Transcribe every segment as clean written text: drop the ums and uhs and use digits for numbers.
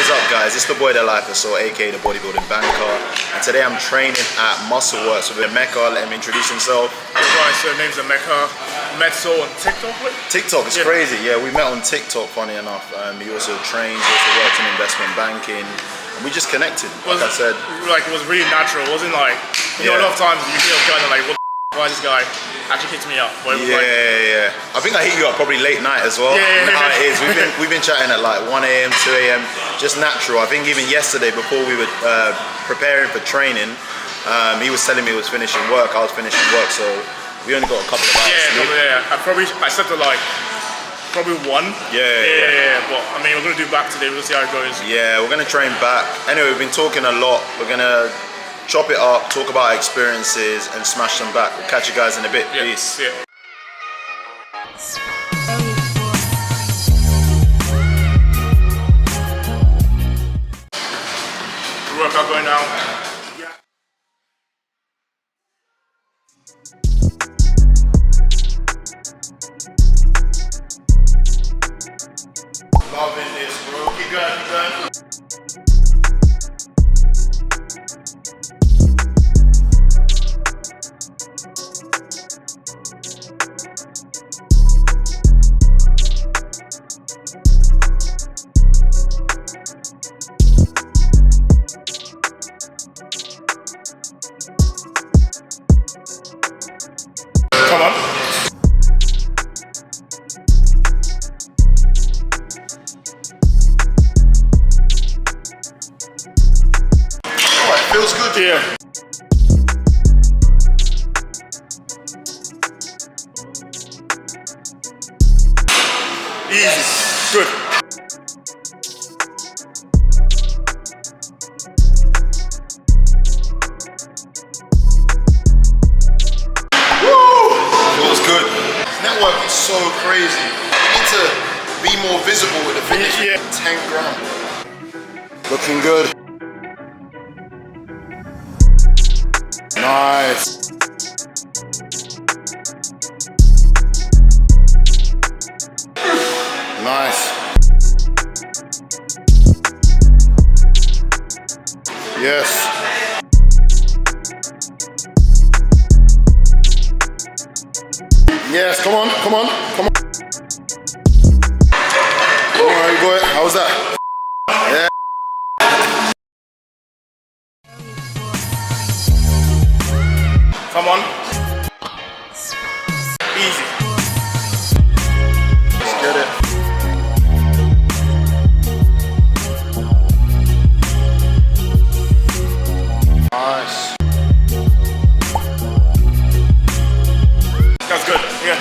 What is up, guys? It's the boy, the LifeofSol, aka the bodybuilding banker, and today I'm training at Muscleworks with Emeka. Let him introduce himself. Right, so name's Emeka. Met Sol on TikTok. TikTok is crazy. Yeah, we met on TikTok. Funny enough, he also trains, also works in investment banking, and we just connected. Like I said, it was really natural. It wasn't like you know, a lot of times you hear a guy like, "What? Why this guy?" Actually hits me up. But yeah. I think I hit you up probably late night as well. Yeah. How it is. We've been chatting at like 1 AM, 2 AM, just natural. I think even yesterday before we were preparing for training, he was telling me he was finishing work. I was finishing work, so we only got a couple of hours. I slept at like probably 1. Yeah. But I mean, we're gonna do back today. We'll see how it goes. Yeah, we're gonna train back. Anyway, we've been talking a lot. We're gonna chop it up, talk about our experiences, and smash them back. We'll catch you guys in a bit. Peace. Yeah. Workout going now. Loving this, bro. Keep going. Come on. Oh, it feels good. Yeah. Easy. Good. Network is so crazy. You need to be more visible with the finish. Yeah. 10 grand. Looking good. Nice. Nice. Yes. Yes, come on. Alright, boy, how was that? Yeah. Come on. Easy. Let's get it. Nice. That's good. Yeah.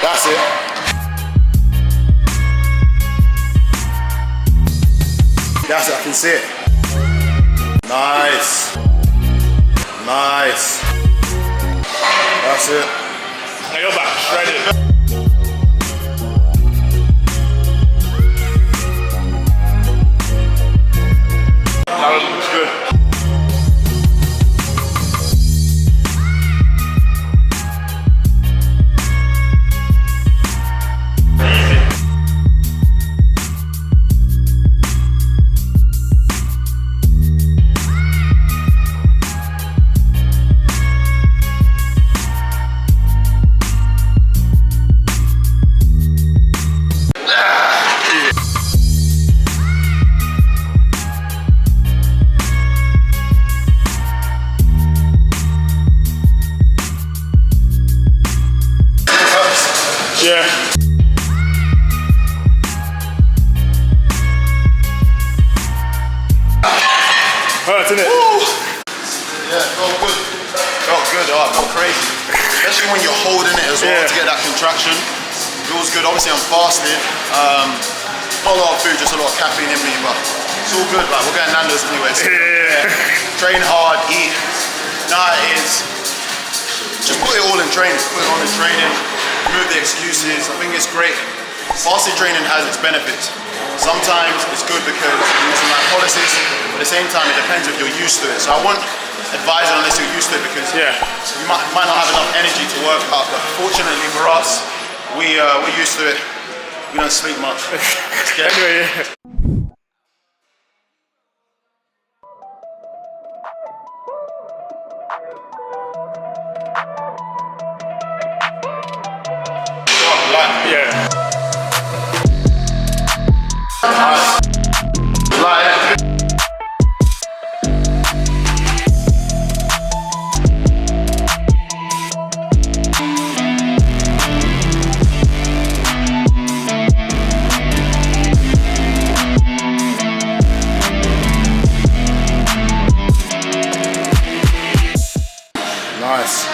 That's it. That's it, I can see it. Nice. Nice. That's it. Now you're back, shredded. That looks good. Yeah. Hurts, isn't it? Woo. Yeah, felt good. Felt good. Oh, it felt crazy. Especially when you're holding it as well to get that contraction. Feels good. Obviously, I'm fasting. Not a lot of food, just a lot of caffeine in me, but it's all good. Like, we're going Nando's anyway. So train hard, eat. Now it is. Just put it all in training. Put it on in training. Remove the excuses. I think it's great. fasted training has its benefits. Sometimes it's good because you use some lipolysis, but at the same time it depends if you're used to it. So I won't advise it unless you're used to it because you might not have enough energy to work out. But fortunately for us, we're used to it. We don't sleep much. Let's get it. Nice.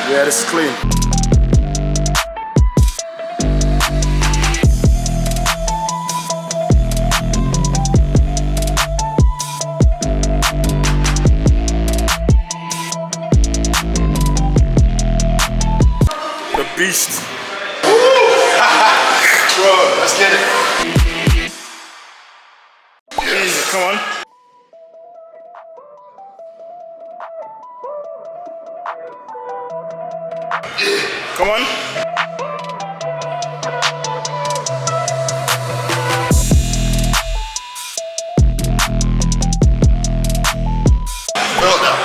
Yeah, this is clean. The beast. Bro, let's get it. Easy, come on. Come on. Well done.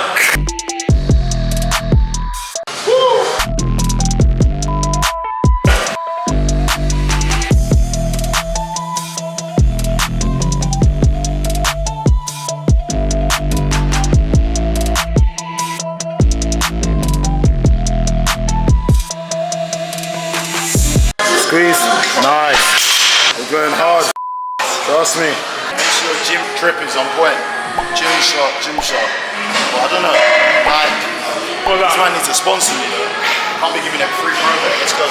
Squeeze. Nice. We're going hard. Trust me. Make sure your gym trip is on point. Gym shot, gym shot. Well, I don't know. Like, this man needs to sponsor me though. Can't be giving them free promo. Let's go.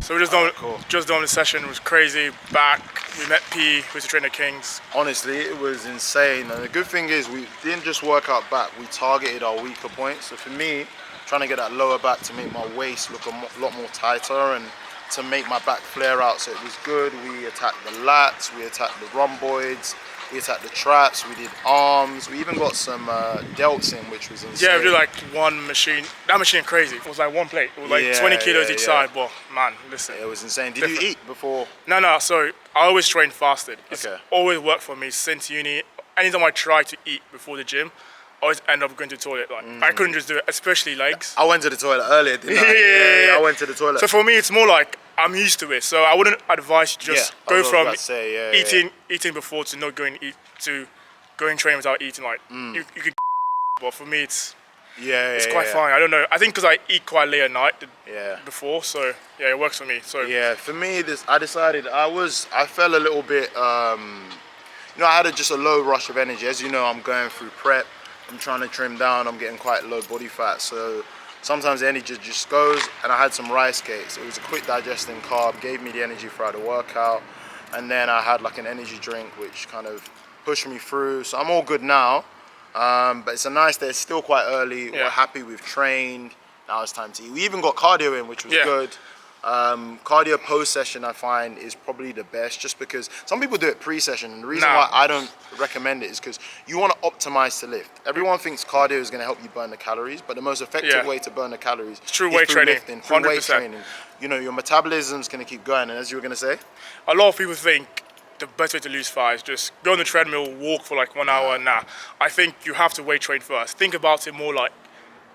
So just doing the session. It was crazy. Back, we met P, who's the trainer Kings. Honestly, it was insane. And the good thing is we didn't just work out back, we targeted our weaker points. So for me, trying to get that lower back to make my waist look a lot more tighter and to make my back flare out. So it was good. We attacked the lats, we attacked the rhomboids, we attacked the traps, we did arms, we even got some delts in, which was insane. Yeah, we did like one machine. That machine crazy. It was like one plate. It was like 20 kilos each side. But man, listen. It was insane. Did you eat before? No. So I always train fasted. It's Okay. always worked for me since uni. anytime I try to eat before the gym, I always end up going to the toilet. Like I couldn't just do it, especially legs. I went to the toilet earlier, didn't I? Yeah. I went to the toilet. So for me, it's more like I'm used to it. So I wouldn't advise you just go from eating before to not going eat to going training without eating. Like you could, but for me, it's quite fine. I don't know. I think because I eat quite late at night before, so yeah, it works for me. So yeah, for me, I decided I fell a little bit. I had just a low rush of energy. As you know, I'm going through prep. I'm trying to trim down. I'm getting quite low body fat, so sometimes the energy just goes. And I had some rice cakes. It was a quick digesting carb, gave me the energy throughout the workout, and then I had like an energy drink, which kind of pushed me through. So I'm all good now. But it's a nice day. It's still quite early. We're happy we've trained. Now it's time to eat. We even got cardio in, which was good. Cardio post-session I find is probably the best, just because some people do it pre-session, and the reason why I don't recommend it is because you want to optimize to lift. Everyone thinks cardio is going to help you burn the calories, but the most effective way to burn the calories is through weight training. Through weight training. You know, your metabolism's going to keep going, and as you were going to say, a lot of people think the best way to lose fat is just go on the treadmill, walk for like 1 hour. I think you have to weight train first. Think about it more like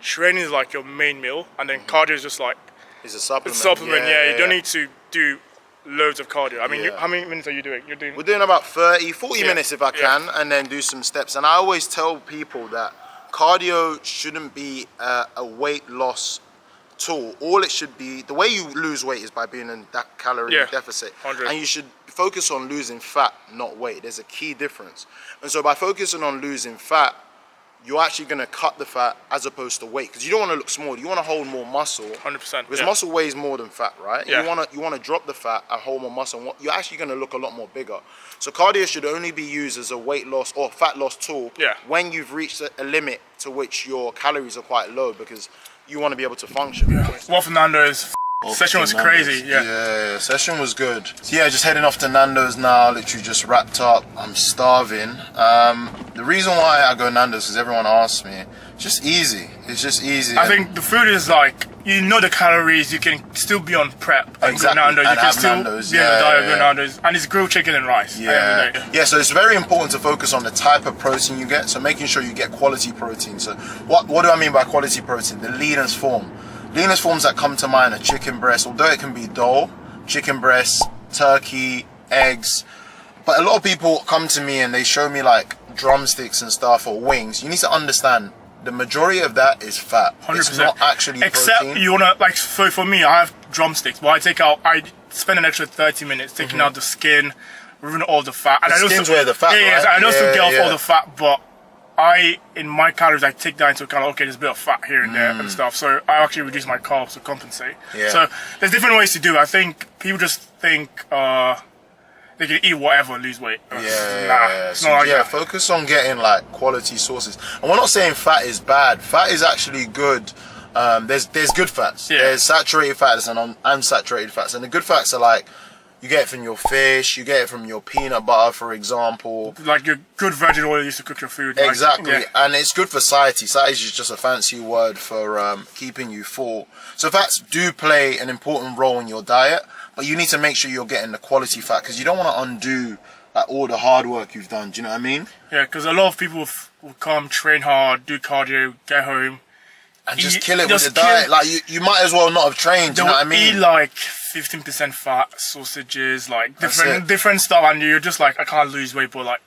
training is like your main meal, and then cardio is just like it's a supplement. You don't need to do loads of cardio. I mean, how many minutes are you doing? We're doing about 40 minutes if I can, and then do some steps. And I always tell people that cardio shouldn't be a weight loss tool. All it should be, the way you lose weight is by being in that calorie deficit. 100. And you should focus on losing fat, not weight. There's a key difference. And so by focusing on losing fat, you're actually going to cut the fat as opposed to weight, because you don't want to look small. You want to hold more muscle. 100%. Because muscle weighs more than fat, right? You want to drop the fat and hold more muscle. And you're actually going to look a lot more bigger. So cardio should only be used as a weight loss or fat loss tool when you've reached a limit to which your calories are quite low, because you want to be able to function. Well, Fernando's session was crazy. Yeah, session was good. So yeah, just heading off to Nando's now. Literally just wrapped up. I'm starving. The reason why I go Nando's, because everyone asks me, it's just easy. It's just easy. I think the food is like, you know the calories, you can still be on prep and go Nando's. You can still Nando's. be on the diet, go Nando's. And it's grilled chicken and rice. Yeah, so it's very important to focus on the type of protein you get. So making sure you get quality protein. So what do I mean by quality protein? The leanest form. Leanest forms that come to mind are chicken breast, although it can be dal, chicken breast, turkey, eggs. But a lot of people come to me and they show me like drumsticks and stuff or wings. You need to understand the majority of that is fat. 100%. It's not actually except protein. You wanna, like, so for me, I have drumsticks, but I spend an extra 30 minutes taking out the skin, removing all the fat. And the skin's where the fat, right? I know still get off all the fat, but in my calories, I take that into account. Okay, there's a bit of fat here and there and stuff. So I actually reduce my carbs to compensate. So there's different ways to do it. I think people just think they can eat whatever and lose weight. It's not like that. Focus on getting like quality sources. And we're not saying fat is bad. Fat is actually good. There's good fats. There's saturated fats and unsaturated fats. And the good fats are like, you get it from your fish, you get it from your peanut butter, for example. Like your good virgin oil you used to cook your food. Exactly, and it's good for satiety. Satiety is just a fancy word for keeping you full. So fats do play an important role in your diet, but you need to make sure you're getting the quality fat, because you don't want to undo like all the hard work you've done. Do you know what I mean? Yeah, because a lot of people will come, train hard, do cardio, get home, and just kill it with the diet. Like you might as well not have trained. Do you know what I mean? Eat like 15% fat, sausages, like different stuff, and you're just like, I can't lose weight, but like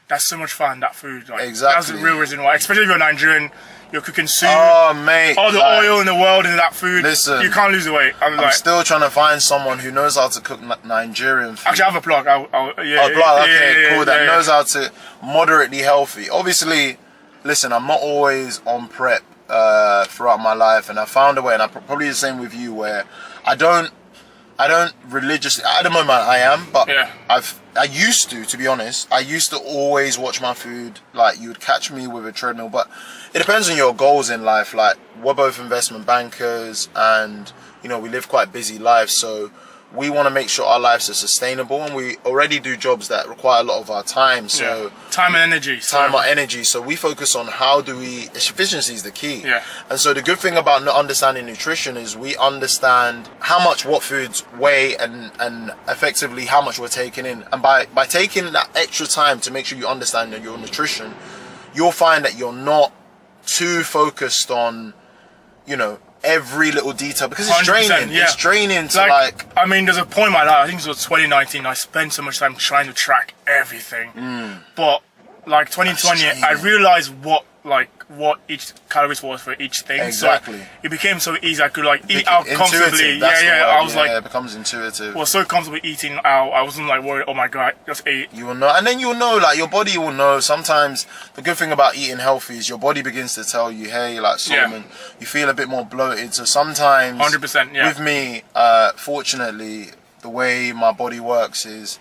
that's so much fat in that food. Like, that's the real reason why. Especially if you're Nigerian, you're cooking soup. Oh mate, all the oil in the world in that food. Listen, you can't lose the weight. I'm still trying to find someone who knows how to cook Nigerian food. Actually, I have a plug. Knows how to moderately healthy. Obviously, listen, I'm not always on prep throughout my life, and I found a way, and I'm probably the same with you, where I don't religiously, at the moment I am, but I used to be honest, I used to always watch my food. Like, you would catch me with a treadmill, but it depends on your goals in life. Like, we're both investment bankers, and you know, we live quite busy lives, so we want to make sure our lives are sustainable, and we already do jobs that require a lot of our time. So time and energy. So we focus on efficiency is the key. Yeah. And so the good thing about understanding nutrition is we understand what foods weigh and effectively how much we're taking in. And by taking that extra time to make sure you understand your nutrition, you'll find that you're not too focused on, every little detail, because it's draining. Yeah. It's draining to I mean, there's a point in my life, I think it was 2019, I spent so much time trying to track everything. But 2020, I realized what each calories was for each thing. Exactly. So it became so easy. I could eat out comfortably. I was it becomes intuitive. Was so comfortable eating out. I wasn't worried. Oh my god, I just ate. You will know, and then you'll know. Your body will know. Sometimes the good thing about eating healthy is your body begins to tell you, hey, Solomon, you feel a bit more bloated. So sometimes, 100%. Yeah. With me, fortunately, the way my body works is,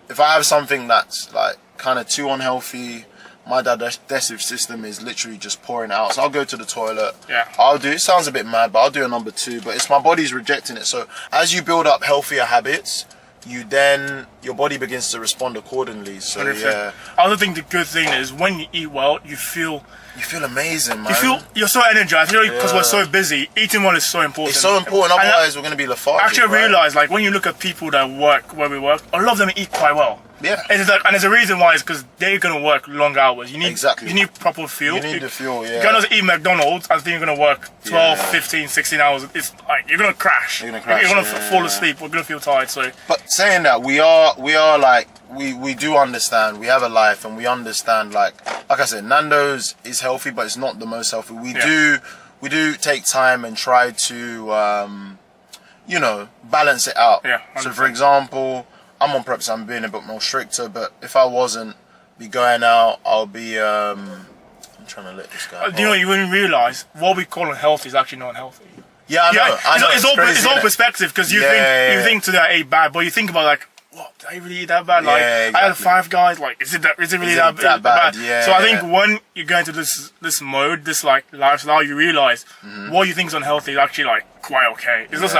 if I have something that's kind of too unhealthy, my digestive system is literally just pouring out. So I'll go to the toilet. Yeah. It sounds a bit mad, but I'll do a number 2. But it's my body's rejecting it. So as you build up healthier habits, your body begins to respond accordingly. So 100%. yeah. I also think the good thing is when you eat well, you feel amazing, man. You're so energized. Because we're so busy, eating well is so important. It's so important. Otherwise, we're going to be lethargic. Actually, I realized when you look at people that work where we work, a lot of them eat quite well. Yeah. And there's a reason why. It's because they're going to work long hours. You need proper fuel. You need the fuel, yeah. You can't just eat McDonald's and think you're going to work 12, 15, 16 hours. It's you're going to crash. You're going to fall asleep. We're going to feel tired. So. But saying that, we are we do understand. We have a life, and we understand. Like I said, Nando's is healthy, but it's not the most healthy. We do take time and try to balance it out. Yeah. 100%. So for example, I'm on prep, so I'm being a bit more stricter. But if I wasn't going out, I'll be. I'm trying to let this guy. You wouldn't realize what we call unhealthy is actually not unhealthy. Yeah, I know. It's all perspective, because you think today I ate bad, but you think about what, did I really eat that bad? Exactly. I had 5 guys. Is it really that bad? Yeah. So I think when you go into this mode, this lifestyle, you realize what you think is unhealthy is actually quite okay. It's just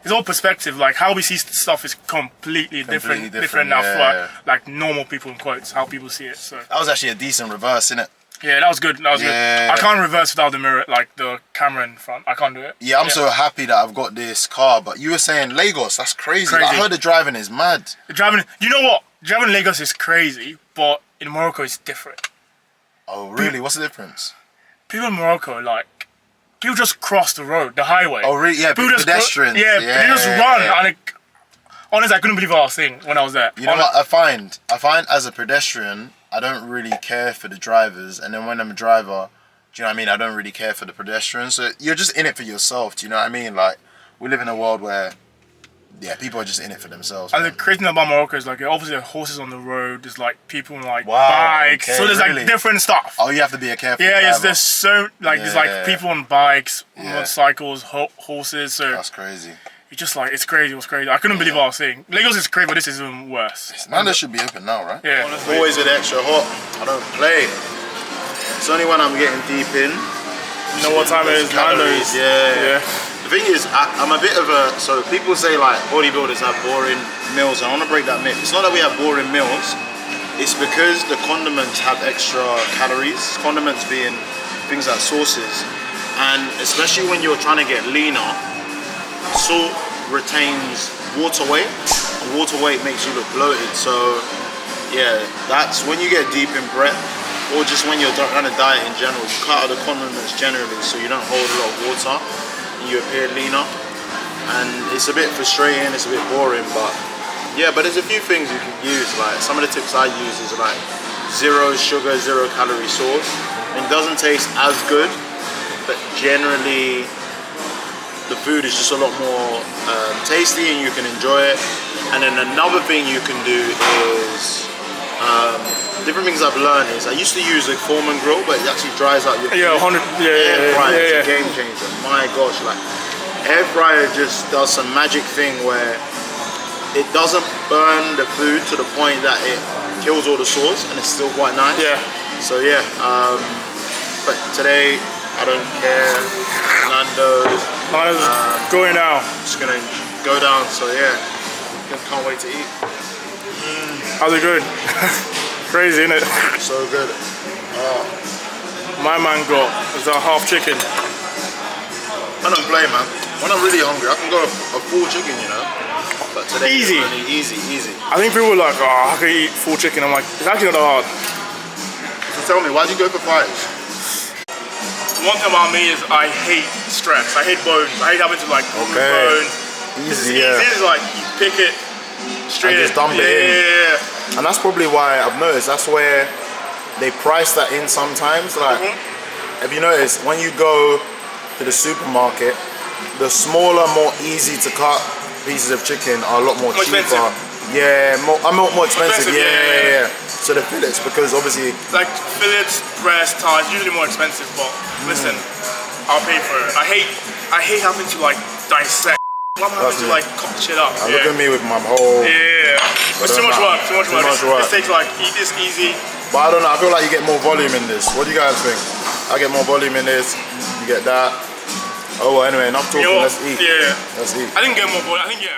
it's all perspective. How we see stuff is completely different now for normal people, in quotes, how people see it. So that was actually a decent reverse, innit? Yeah, that was good. Good. I can't reverse without the mirror, the camera in front. I can't do it. Yeah, I'm so happy that I've got this car. But you were saying Lagos, that's crazy. I heard the driving is mad. You know what? Driving in Lagos is crazy, but in Morocco it's different. Oh, really? What's the difference? People in Morocco, people just cross the road, the highway. Oh, really? Yeah, pedestrians. They just run. And honestly, I couldn't believe what I was seeing when I was there. You know what I find? As a pedestrian, I don't really care for the drivers, and then when I'm a driver, do you know what I mean? I don't really care for the pedestrians. So you're just in it for yourself. Do you know what I mean? We live in a world where, people are just in it for themselves. And the crazy thing about Morocco is obviously there are horses on the road. There's people on bikes. Okay, so there's different stuff. Oh, you have to be a careful. Yeah, yes. There's so there's people on bikes, motorcycles, horses. So that's crazy. It's just it's crazy. It was crazy. I couldn't believe what I was seeing. Lagos is crazy, but this is even worse. Nando's should be open now, right? Yeah. Always with extra hot. I don't play. It's only when I'm getting deep in. You know what time it is? Nando's. Yeah. The thing is, I'm a bit of a. So people say bodybuilders have boring meals. I want to break that myth. It's not that we have boring meals. It's because the condiments have extra calories. Condiments being things like sauces, and especially when you're trying to get leaner. Salt retains water weight, and water weight makes you look bloated. So yeah, that's when you get deep in prep, or just when you're trying to diet in general, you cut out the condiments generally so you don't hold a lot of water and you appear leaner. And it's a bit frustrating, it's a bit boring, but there's a few things you can use. Some of the tips I use is 0 sugar, 0 calorie sauce. It doesn't taste as good, but generally the food is just a lot more tasty and you can enjoy it. And then another thing you can do is different things I've learned is I used to use a Foreman grill, but it actually dries out your food. Air fryer is a game changer. My gosh, air fryer just does some magic thing where it doesn't burn the food to the point that it kills all the sauce, and it's still quite nice. Yeah. So but today I don't care. Nando's. Going out. Just gonna go down. So yeah, can't wait to eat. How's it going? Crazy, isn't it? So good. My man got a half chicken. I don't blame, man. When I'm really hungry, I can go a full chicken, you know. But today, Easy. Easy. I think people are like, oh, how can you eat full chicken? I'm like, it's actually not that hard. So tell me, why'd you go for fries? One thing about me is I hate stress. I hate bones. I hate having to like move bones. Easy, yeah. Easy is like you pick it straight and just dump it in. Yeah. And that's probably why I've noticed that's where they price that in sometimes. Like, have you noticed when you go to the supermarket, the smaller, more easy to cut pieces of chicken are a lot more cheaper. Expensive. Yeah, more expensive. Yeah. So the fillets, because obviously like fillets, breast, thighs, usually more expensive. But listen, I'll pay for it. I hate having to like dissect. I'm having to like cut shit up. Look at me with my whole. Yeah. It's too much work. Too much work. This takes like eat this easy. But I don't know. I feel like you get more volume in this. What do you guys think? I get more volume in this. You get that. Oh, well, anyway, enough talking. Let's eat. Yeah. Let's eat. I didn't get more volume. I think you